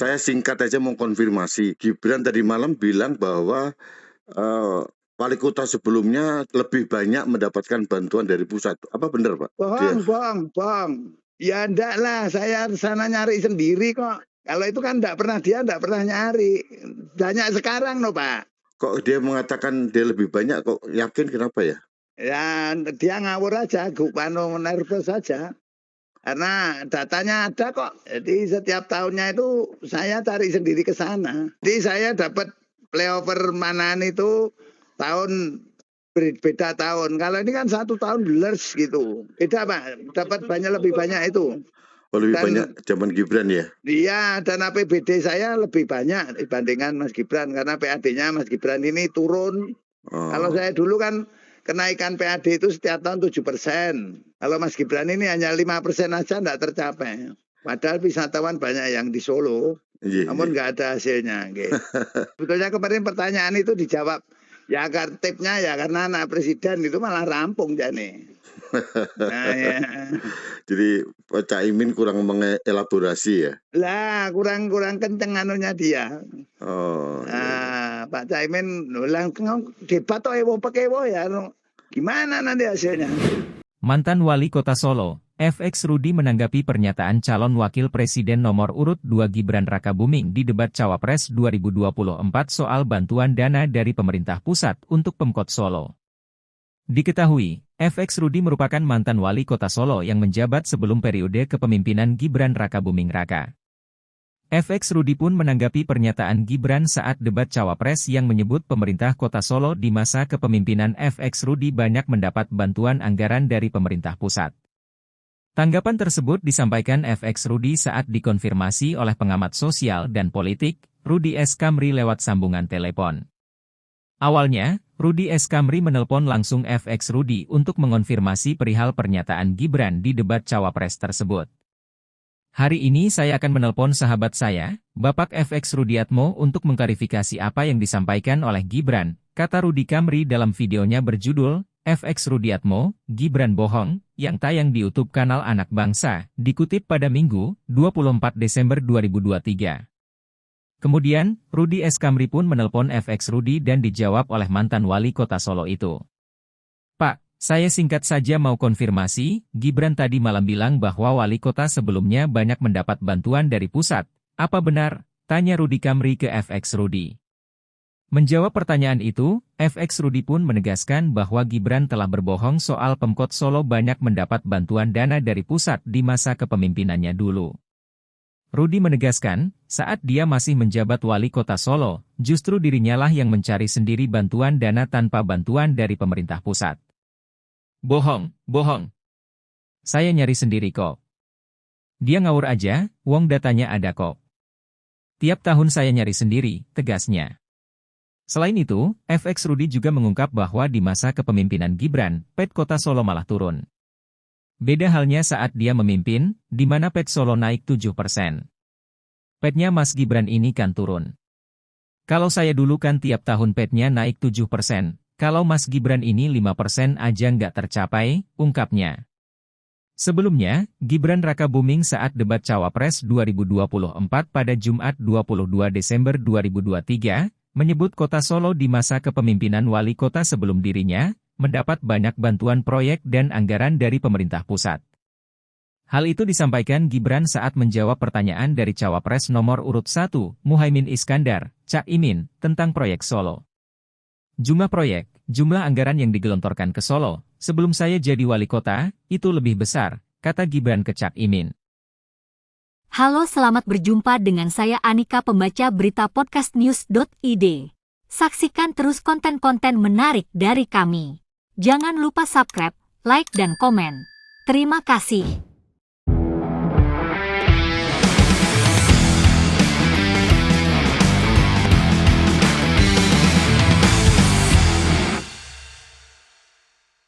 saya singkat aja mau konfirmasi. Gibran tadi malam bilang bahwa wali kota sebelumnya lebih banyak mendapatkan bantuan dari pusat. Apa benar, Pak? Bohong. Ya enggak lah, saya sana nyari sendiri kok. Kalau itu kan dia enggak pernah nyari. Banyak sekarang loh, Pak. Kok dia mengatakan dia lebih banyak, kok yakin kenapa ya? Ya dia ngawur aja, nervous saja. Karena datanya ada kok. Jadi setiap tahunnya itu saya cari sendiri ke sana. Jadi saya dapat playover Manan itu tahun beda tahun. Kalau ini kan 1 tahun blurs gitu. Beda Pak, dapat lebih banyak itu. Oh, lebih banyak zaman Gibran ya? Iya, dan APBD saya lebih banyak dibandingkan Mas Gibran. Karena PAD-nya Mas Gibran ini turun. Kalau saya dulu kan kenaikan PAD itu setiap tahun 7%. Kalau Mas Gibran ini hanya 5% aja enggak tercapai. Padahal wisatawan banyak yang di Solo. Namun enggak ada hasilnya. Sebetulnya kemarin pertanyaan itu dijawab. Ya tipnya ya karena anak presiden itu malah rampung jane. Nah, ya. Jadi Pak Caimin kurang mengelaborasi ya? Lah kurang kenceng anunya dia. Pak Caimin ulang debat toh ewo ya. Gimana nanti hasilnya? Mantan Wali Kota Solo, FX Rudi menanggapi pernyataan calon wakil presiden nomor urut 2 Gibran Rakabuming di debat Cawapres 2024 soal bantuan dana dari pemerintah pusat untuk Pemkot Solo. Diketahui, FX Rudi merupakan mantan wali kota Solo yang menjabat sebelum periode kepemimpinan Gibran Rakabuming Raka. FX Rudi pun menanggapi pernyataan Gibran saat debat Cawapres yang menyebut pemerintah kota Solo di masa kepemimpinan FX Rudi banyak mendapat bantuan anggaran dari pemerintah pusat. Tanggapan tersebut disampaikan FX Rudi saat dikonfirmasi oleh pengamat sosial dan politik, Rudi S. Kamri lewat sambungan telepon. Awalnya, Rudi S. Kamri menelpon langsung FX Rudi untuk mengonfirmasi perihal pernyataan Gibran di debat Cawapres tersebut. Hari ini saya akan menelpon sahabat saya, Bapak FX Rudiatmo untuk mengklarifikasi apa yang disampaikan oleh Gibran, kata Rudi Kamri dalam videonya berjudul, FX Rudiatmo, Gibran Bohong, yang tayang di YouTube kanal Anak Bangsa, dikutip pada Minggu, 24 Desember 2023. Kemudian, Rudi S. Kamri pun menelpon FX Rudi dan dijawab oleh mantan wali kota Solo itu. Pak, saya singkat saja mau konfirmasi, Gibran tadi malam bilang bahwa wali kota sebelumnya banyak mendapat bantuan dari pusat. Apa benar? Tanya Rudi Kamri ke FX Rudi. Menjawab pertanyaan itu, FX Rudi pun menegaskan bahwa Gibran telah berbohong soal Pemkot Solo banyak mendapat bantuan dana dari pusat di masa kepemimpinannya dulu. Rudi menegaskan, saat dia masih menjabat wali kota Solo, justru dirinya lah yang mencari sendiri bantuan dana tanpa bantuan dari pemerintah pusat. Bohong. Saya nyari sendiri kok. Dia ngawur aja, wong datanya ada kok. Tiap tahun saya nyari sendiri, tegasnya. Selain itu, FX Rudi juga mengungkap bahwa di masa kepemimpinan Gibran, PET Kota Solo malah turun. Beda halnya saat dia memimpin, di mana PET Solo naik 7%. PET-nya Mas Gibran ini kan turun. Kalau saya dulu kan tiap tahun PET-nya naik 7%. Kalau Mas Gibran ini 5% aja nggak tercapai, ungkapnya. Sebelumnya, Gibran Rakabuming saat debat Cawapres 2024 pada Jumat 22 Desember 2023, menyebut kota Solo di masa kepemimpinan wali kota sebelum dirinya, mendapat banyak bantuan proyek dan anggaran dari pemerintah pusat. Hal itu disampaikan Gibran saat menjawab pertanyaan dari Cawapres nomor urut 1, Muhaimin Iskandar, Cak Imin, tentang proyek Solo. Jumlah anggaran yang digelontorkan ke Solo, sebelum saya jadi wali kota, itu lebih besar, kata Gibran ke Cak Imin. Halo, selamat berjumpa dengan saya Anika, pembaca berita podcastnews.id. Saksikan terus konten-konten menarik dari kami. Jangan lupa subscribe, like dan komen. Terima kasih.